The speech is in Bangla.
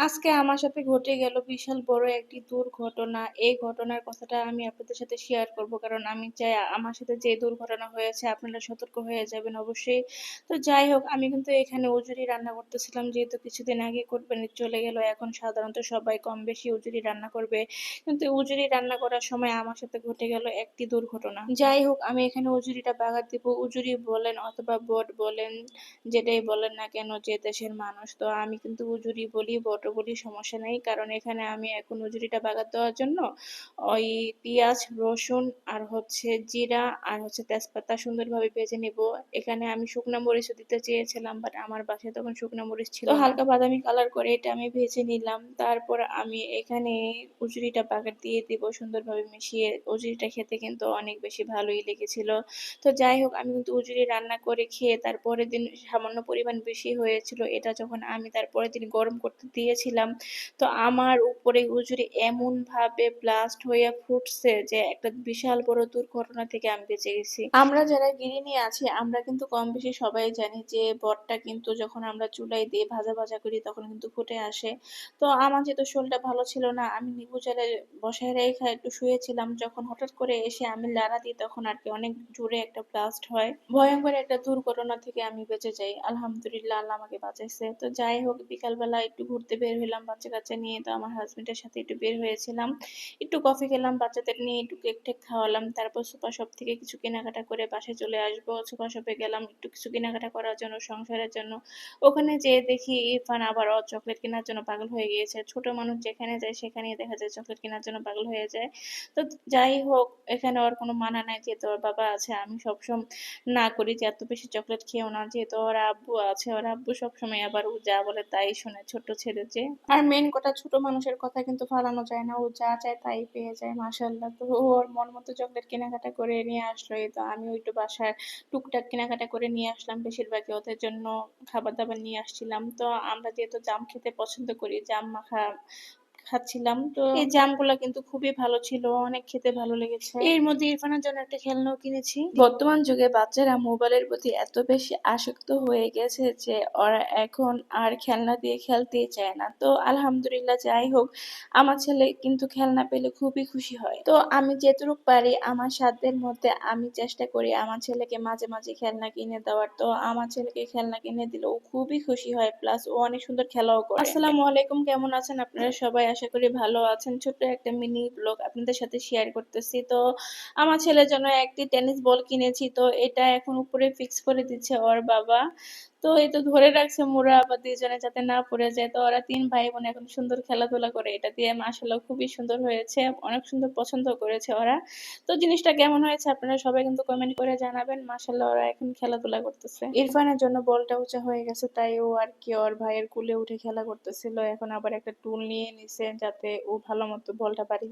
আজকে আমার সাথে ঘটে গেল বিশাল বড় একটি দুর্ঘটনা। এই ঘটনার কথাটা আমি আপনাদের সাথে শেয়ার করব। কারণ আমি চাই আমার সাথে যে দুর্ঘটনা হয়েছে আপনারা সতর্ক হয়ে যাবেন অবশ্যই। তো যাই হোক, আমি কিন্তু এখানে উজুরি রান্না করতেছিলাম, যেহেতু কিছুদিন আগে কোরবানি চলে গেল। এখন সাধারণত সবাই কম বেশি উজুরি রান্না করবে। কিন্তু উজুরি রান্না করার সময় আমার সাথে ঘটে গেল একটি দুর্ঘটনা। যাই হোক, আমি এখানে উজুরিটা বাগার দিব। উজুরি বলেন অথবা বট বলেন, যেটাই বলেন না কেন, যে দেশের মানুষ, তো আমি কিন্তু উজুরি বলি, বটও বলি, সমস্যা নেই। কারণ এখানে আমি এখন উজুরিটা বাগার দেওয়ার জন্য ওই পেঁয়াজ, রসুন আর হচ্ছে জিরা আর হচ্ছে তেজপাতা সুন্দরভাবে ভেজে নিব। এখানে আমি শুকনা মরিচও দিতে চেয়েছিলাম, বাট আমার বাসায় তখন শুকনা মরিচ ছিল না। তো হালকা বাদামি কালার করে এটা আমি ভেজে নিলাম। তারপর আমি এখানে উজুরিটা বাগার দিয়ে দিব সুন্দরভাবে মিশিয়ে। উজুরিটা খেতে কিন্তু অনেক বেশি ভালোই লেগেছিল। তো যাই হোক, আমি কিন্তু উজুরি রান্না করে খেয়ে তারপরের দিন সামান্য পরিমাণ বেশি হয়েছিল। এটা যখন আমি তারপরের দিন গরম করতে দিয়েছিলাম, তো আমার উপরে উজুরি এমনভাবে ব্লাস্ট হয়ে ফুটছে যে একটা বিশাল বড় দুর্ঘটনা থেকে আমি বেঁচে গেছি। আমরা যারা গৃহিণী আছি আমরা কিন্তু কম বেশি সবাই জানি যে বটটা কিন্তু যখন আমরা চুলায় দিয়ে ভাজা ভাজা করি তখন কিন্তু ফুটে আসে। তো আমার যেহেতু শরীরটা ভালো ছিল না, আমি নিভু জালে বসায় রেখে একটু শুয়েছিলাম। যখন হঠাৎ করে এসে আমি লাড়া দিই তখন আর কি অনেক জোরে একটা ব্লাস্ট হয়। ভয়ংকর একটা দুর্ঘটনা থেকে আমি বেঁচে যাই। আলহামদুলিল্লাহ, আল্লাহ আমাকে বাঁচাইছে। তো যাই হোক, বিকালবেলা একটু ঘুরতে বের হইলাম বাচ্চা কাচ্চা নিয়ে। তো আমার হাজবেন্ডের সাথে একটু বের হয়েছিলাম, একটু কফি খেলাম, বাচ্চাদের নিয়ে একটু কেক টেক খাওয়ালাম। তারপর সুপার শপ থেকে কিছু কেনাকাটা করে বাসায় চলে আসবো। সুপার শপে গেলাম একটু কিছু কেনাকাটা করার জন্য, সংসারের জন্য। ওখানে যেয়ে দেখি ইরফান আবার ও চকলেট কেনার জন্য পাগল হয়ে গিয়েছে। ছোট মানুষ যেখানে যায় সেখানেই দেখা যায় চকলেট কেনার জন্য পাগল হয়ে যায়। তো যাই হোক, এখানে ওর কোনো মানা নাই, যেহেতু ওর বাবা আছে। আমি সবসময় না করি যে এত বেশি চকলেট খেও না, যেহেতু ওর আব্বু আছে। ওর আব্বু সবসময় আবার ও যা বলে তাই শোনে, ছোট ছেলে যে। আর মেন কথা, ছোট মানুষের কথা কিন্তু ফালানো যায় না, ও যা চায় তাই পেয়ে যায় মাশাআল্লাহ। তো ও ওর মন মতো চকলেট কেনাকাটা করে নিয়ে আসলো। এই তো আমি একটু বাসার টুকটাক কেনাকাটা করে নিয়ে আসলাম, বেশিরভাগই ওদের জন্য খাবার দাবার নিয়ে আসছিলাম। তো আমরা যেহেতু জাম খেতে পছন্দ করি, জাম মাখা খাচ্ছিলাম। তো এই জামগুলা কিন্তু খুবই ভালো ছিল, অনেক খেতে ভালো লেগেছে। এর মধ্যে ইরফানের জন্য একটা খেলনাও কিনেছি। বর্তমান যুগে বাচ্চারা মোবাইলের প্রতি এত বেশি আসক্ত হয়ে গেছে যে ওরা এখন আর খেলনা দিয়ে খেলতেই চায় না। তো আলহামদুলিল্লাহ, যাই হোক, আমার ছেলে কিন্তু খেলনা পেলে খুবই খুশি হয়। তো আমি যেটুকু পারি আমার সাধ্যের মধ্যে আমি চেষ্টা করি আমার ছেলেকে মাঝে মাঝে খেলনা কিনে দেওয়ার। তো আমার ছেলেকে খেলনা কিনে দিলে ও খুবই খুশি হয়, প্লাস ও অনেক সুন্দর খেলাও করে। আসসালামু আলাইকুম, কেমন আছেন আপনারা সবাই? আশা করি ভালো আছেন। ছোট্ট একটা মিনি ব্লগ আপনাদের সাথে শেয়ার করতেছি। তো আমার ছেলের জন্য একটি টেনিস বল কিনেছি, তো এটা এখন উপরে ফিক্স করে দিচ্ছে ওর বাবা। তো এই তো ধরে রাখছে মোরা আবার দুইজনে যাতে না পড়ে যায়। তো ওরা তিন ভাই বোন এখন সুন্দর খেলাধুলা করে এটা দিয়ে, মাশাআল্লাহ খুবই সুন্দর হয়েছে, অনেক সুন্দর পছন্দ করেছে ওরা। তো জিনিসটা কেমন হয়েছে আপনারা সবাই কিন্তু কমেন্ট করে জানাবেন। মাশাআল্লাহ, ওরা এখন খেলাধুলা করতেছে। ইরফানের জন্য বলটা উঁচা হয়ে গেছে, তাই ও আর কি ওর ভাইয়ের কুলে উঠে খেলা করতেছিল। এখন আবার একটা টুল নিয়ে নিছে যাতে ও ভালো মতো বলটা বাড়ি